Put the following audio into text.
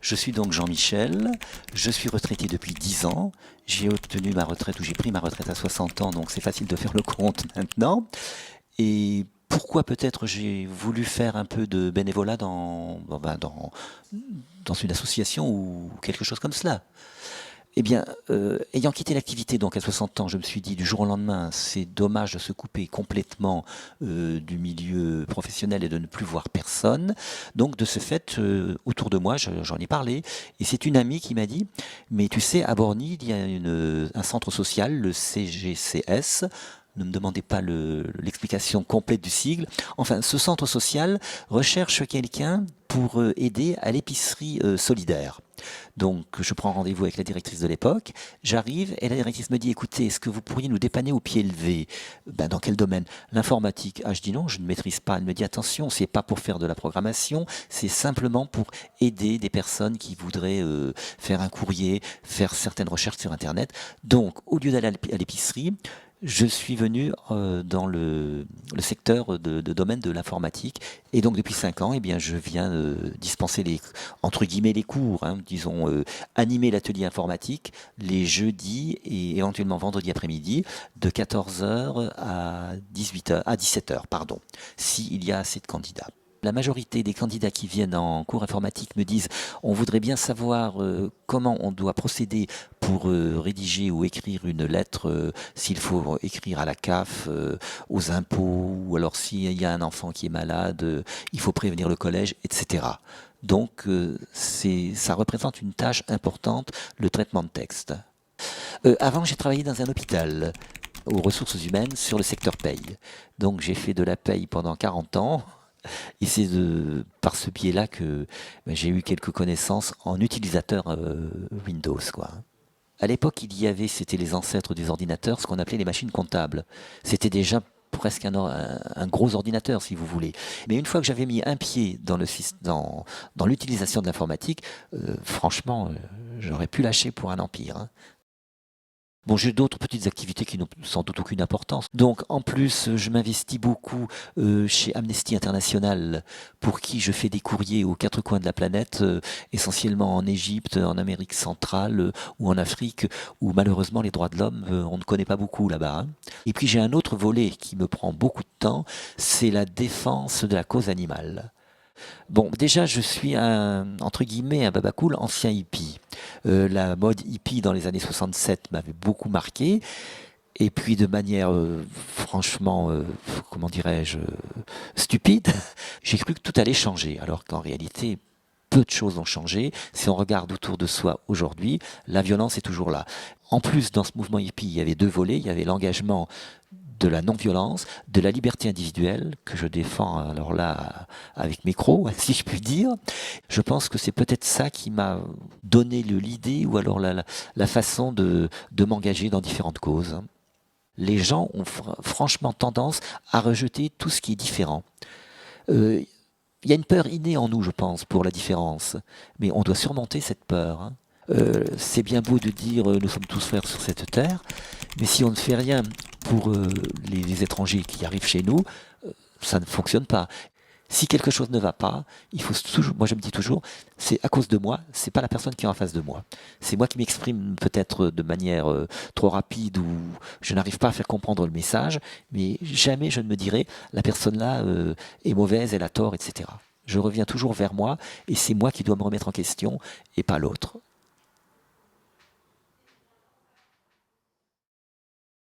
Je suis donc Jean-Michel, je suis retraité depuis 10 ans, j'ai obtenu ma retraite ou j'ai pris ma retraite à 60 ans, donc c'est facile de faire le compte maintenant. Et pourquoi peut-être j'ai voulu faire un peu de bénévolat dans une association ou quelque chose comme cela. Eh bien, ayant quitté l'activité donc à 60 ans, je me suis dit du jour au lendemain, c'est dommage de se couper complètement du milieu professionnel et de ne plus voir personne. Donc de ce fait, autour de moi, j'en ai parlé, et c'est une amie qui m'a dit, mais tu sais, à Borny, il y a un centre social, le CGCS. Ne me demandez pas l'explication complète du sigle. Enfin, ce centre social recherche quelqu'un pour aider à l'épicerie solidaire. Donc, je prends rendez-vous avec la directrice de l'époque. J'arrive et la directrice me dit, écoutez, est-ce que vous pourriez nous dépanner au pied levé? Ben, dans quel domaine? L'informatique. Ah, je dis non, je ne maîtrise pas. Elle me dit, attention, c'est pas pour faire de la programmation, c'est simplement pour aider des personnes qui voudraient faire un courrier, faire certaines recherches sur Internet. Donc, au lieu d'aller à l'épicerie, je suis venu dans le secteur de domaine de l'informatique, et donc depuis 5 ans, eh bien, je viens dispenser entre guillemets les cours, hein, disons animer l'atelier informatique les jeudis et éventuellement vendredi après-midi de 14 heures à 18 heures, à 17 heures, pardon, s'il y a assez de candidats. La majorité des candidats qui viennent en cours informatique me disent on voudrait bien savoir comment on doit procéder pour rédiger ou écrire une lettre, s'il faut écrire à la CAF, aux impôts, ou alors s'il y a un enfant qui est malade, il faut prévenir le collège, etc. Donc ça représente une tâche importante, le traitement de texte. Avant, j'ai travaillé dans un hôpital aux ressources humaines sur le secteur paye. Donc j'ai fait de la paye pendant 40 ans. Et c'est par ce biais-là que j'ai eu quelques connaissances en utilisateur Windows, quoi. À l'époque, c'était les ancêtres des ordinateurs, ce qu'on appelait les machines comptables. C'était déjà presque un gros ordinateur, si vous voulez. Mais une fois que j'avais mis un pied dans l'utilisation de l'informatique, franchement, j'aurais pu lâcher pour un empire, hein. Bon, j'ai d'autres petites activités qui n'ont sans doute aucune importance. Donc, en plus, je m'investis beaucoup chez Amnesty International, pour qui je fais des courriers aux quatre coins de la planète, essentiellement en Égypte, en Amérique centrale ou en Afrique, où malheureusement les droits de l'homme, on ne connaît pas beaucoup là-bas, hein. Et puis j'ai un autre volet qui me prend beaucoup de temps, c'est la défense de la cause animale. Bon, déjà, je suis entre guillemets, un babacool ancien hippie. La mode hippie dans les années 67 m'avait beaucoup marqué. Et puis, de manière franchement, comment dirais-je, stupide, j'ai cru que tout allait changer. Alors qu'en réalité, peu de choses ont changé. Si on regarde autour de soi aujourd'hui, la violence est toujours là. En plus, dans ce mouvement hippie, il y avait deux volets. Il y avait l'engagement de la non-violence, de la liberté individuelle, que je défends alors là avec mes crocs, si je puis dire. Je pense que c'est peut-être ça qui m'a donné l'idée ou alors la façon de m'engager dans différentes causes. Les gens ont franchement tendance à rejeter tout ce qui est différent. Il y a une peur innée en nous, je pense, pour la différence, mais on doit surmonter cette peur, hein. C'est bien beau de dire nous sommes tous frères sur cette terre, mais si on ne fait rien pour les étrangers qui arrivent chez nous, ça ne fonctionne pas. Si quelque chose ne va pas, il faut toujours, moi je me dis toujours, c'est à cause de moi, c'est pas la personne qui est en face de moi. C'est moi qui m'exprime peut-être de manière trop rapide, ou je n'arrive pas à faire comprendre le message, mais jamais je ne me dirai la personne là est mauvaise, elle a tort, etc. Je reviens toujours vers moi, et c'est moi qui dois me remettre en question et pas l'autre.